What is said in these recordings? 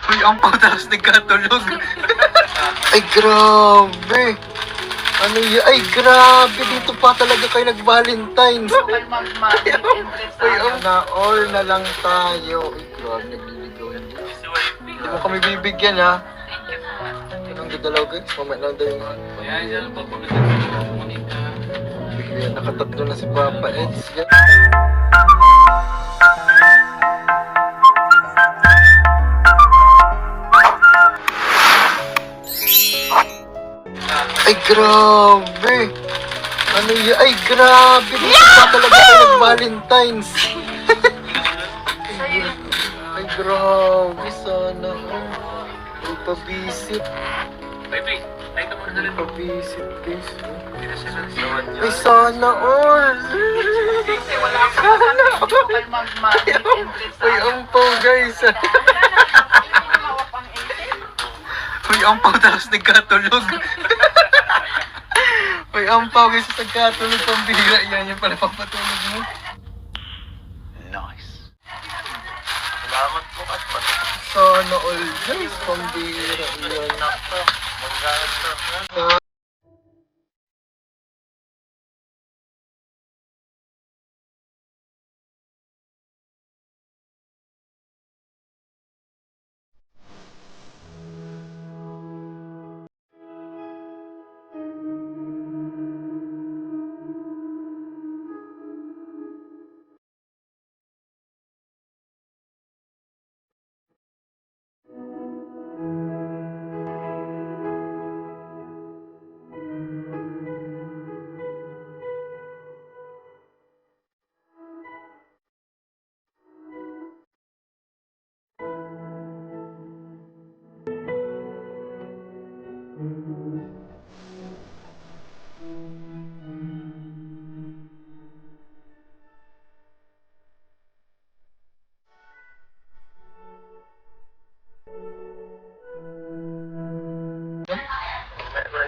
Uy, ampaw tapos nagkatulog. Ay, grabe. Ano yun? Ay, grabe. Dito pa talaga kayo nag-Valentine's. Uy, na all na lang tayo. Uy, grabe. Nagliligaw yun. Hindi mo kami bibigyan, ha? Anong dadalaw, guys? Mamaya lang daw yung bigyan. Nakatatlo na si Papa Eds. Ay, grabe. Ano yun? Ay, grabe. Dito pa talaga kayo nag-Valentine's. Ay, grabe. Sana. Ay, pabisit. Pabisit, guys. Ay, sana all. Sana all. Ay, ampaw, guys. Uy, ampaw tapos nagkatulog. Uy, ampaw guys, nagkatulog pambira. Yan yung pala papatulog mo. Nice. Salamat po at sana all guys, pambira. Yan.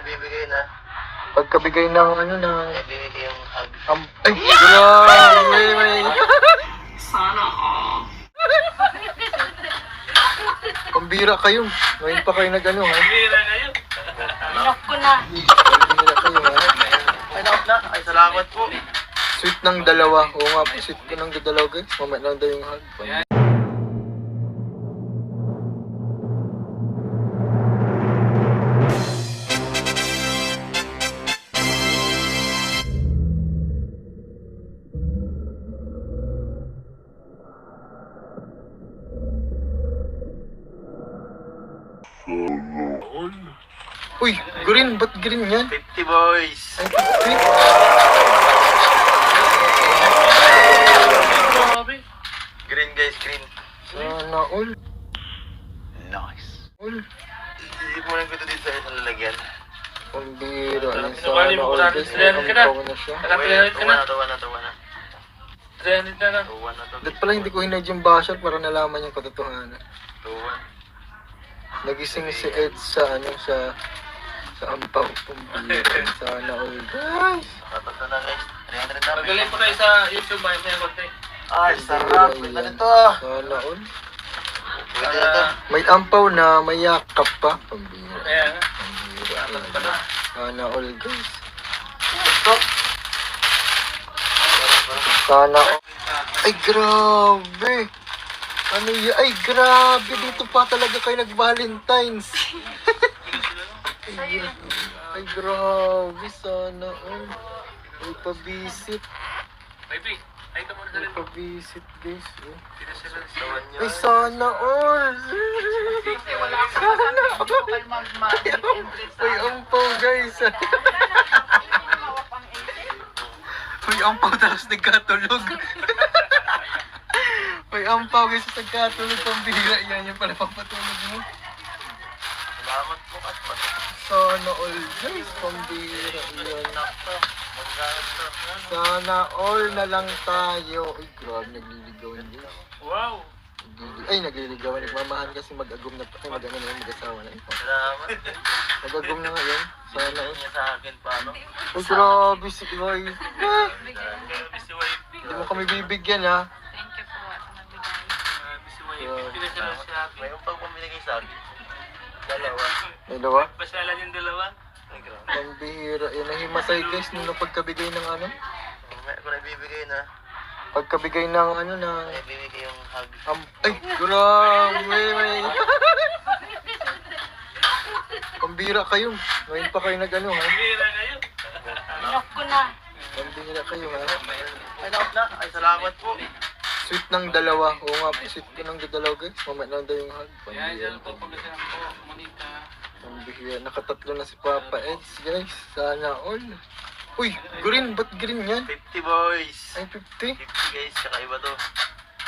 Bibigay na. Pagkabigay ng ano na. Bibigay yung hug. Ay, grabe. Sana all. Pambira kayo. Ngayon pa kayo nag-ano, ha? Pambira kayo. Inok ko na. Pambira kayo, ha? Ay, naot na. Ay, salamat po. Sweet ng dalawa. Oo nga po, sweet ko ng dalawa, guys. Mamaya lang daw yung hug. Uy, green. Ba't green yan? 50 boys. Ay, sweet. Green guys, green. Sana all. Nice. All. Iipunin ko ito dito sa isang lalagyan. Pambira. Ay, Nabali sana mo all, natin, guys. 300 ka na. Ampaw na siya. Tuwa na. 300 na na. Tuwa na to. Dapat pala hindi ko hinad yung basher para nalaman yung katotohanan. Tuwa. Nagising si Ed sa ano sa ampaw pambira. Sana all, guys. Tatata na guys. 300 na. Magaling po tayo sa YouTube, may konti. Ay, sarap. Pwede na ito. Sana all. Pwede na ito. May ampaw na may yakap pa. Pambira. Kaya nga. Pambira. Sana all, guys. Ito. Sana all. Ay, grabe. Ano yun? Ay, grabe. Dito pa talaga kayo nag-Valentine's. Ay, grabe. Sana all. Ay, pabisit. Baby, ay ito muna sa Ay, rin. pabisit, guys. Oh. Tawan niyo. Ay, sana all. Sana all. Ay, ampaw, guys. Uy, ampaw tapos nagkatulog. Uy, ampaw guys, nagkatulog pambira. Yan yung pala papatulog mo. Salamat po at Sana all guys, pambira. Yan. Sana all na lang tayo. Uy, grabe, nagliligaw na guys. Wow! Ay, nagliligaw. Nagmamahan kasi mag-agum na. Ay, mag-ano na yun, mag-asawa na yun. Salamat. Mag-agum na ngayon. Sana all. Niya sa akin pa, no? Uy, grabe si Iway. Si wife. Hindi mo kami bibigyan, ha? Thank you po at nagbigay sila siya. May umpang pamilagay sa akin. Dalawa. Dalawa? Pasyalan yung dalawa. Ay, grabe. Pambihira. Yan ang himasay guys nung pagkabigay ng ano. May ako nagbibigay na. Pagkabigay ng ano ng... Nagbibigay yung hug. Ay, grabe. May... Pambihira kayo. Ngayon pa kayo nag ano ha. Bira kayo. Inok ko na. Pambihira kayo ha. Ay, nakap na. Ay, salamat po. Sweet ng dalawa. Oo nga po, sweet ko ng dalawa guys. Mamaya lang daw yung hug. Kaya Pambihira. dyan po, pagkasyan po, Monica. Pambihira. Nakatatlo na si Papa Eds guys. Sana all. Uy, green. Ba't green yan? 50 boys. Ay, 50. 50 guys, tsaka iba to.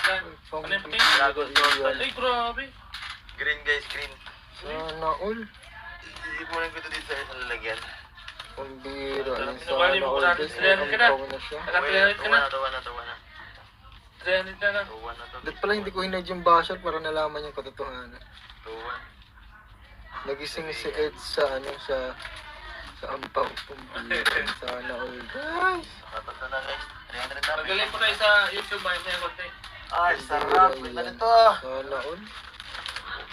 Yan. Ano yung puti? Dragon Ball. Ay, grabe. Green guys, green. Sana all. Ipunin ko ito dito sa isang lalagyan. Pambihira. Ay, Pinabali sana mo ko all natin. guys. 300 ka na. Ang na siya. Naka-300 ka na. Tuwa na, tuwa na. 300 na na. Tuwa na to. Dahil pala hindi ko hinad yung basher para nalaman yung katotohanan. Tuwa. Nagising si Ed sa ano sa ampaw. Pambihira. Sana all guys. Nakatanda na guys. 300 na. Magaling po tayo sa YouTube, may may konti. Ay, sarap. Pwede na ito ah. Sana all.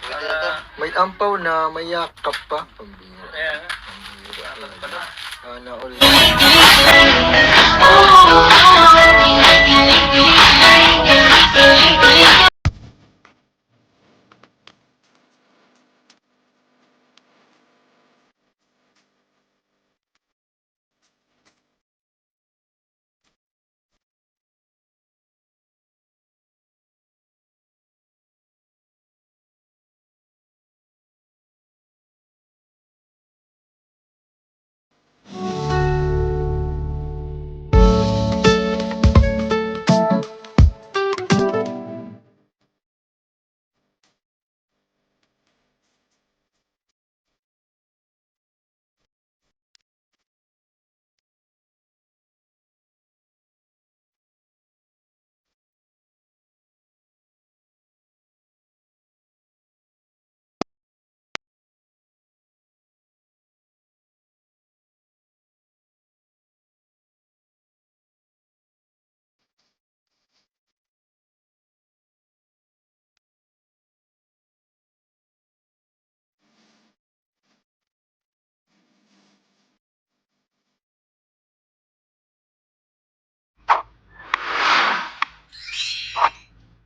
Pwede na ito. May ampaw na may yakap pa. Pambihira. Kaya nga. Pambihira. Dapat pa na. Sana all.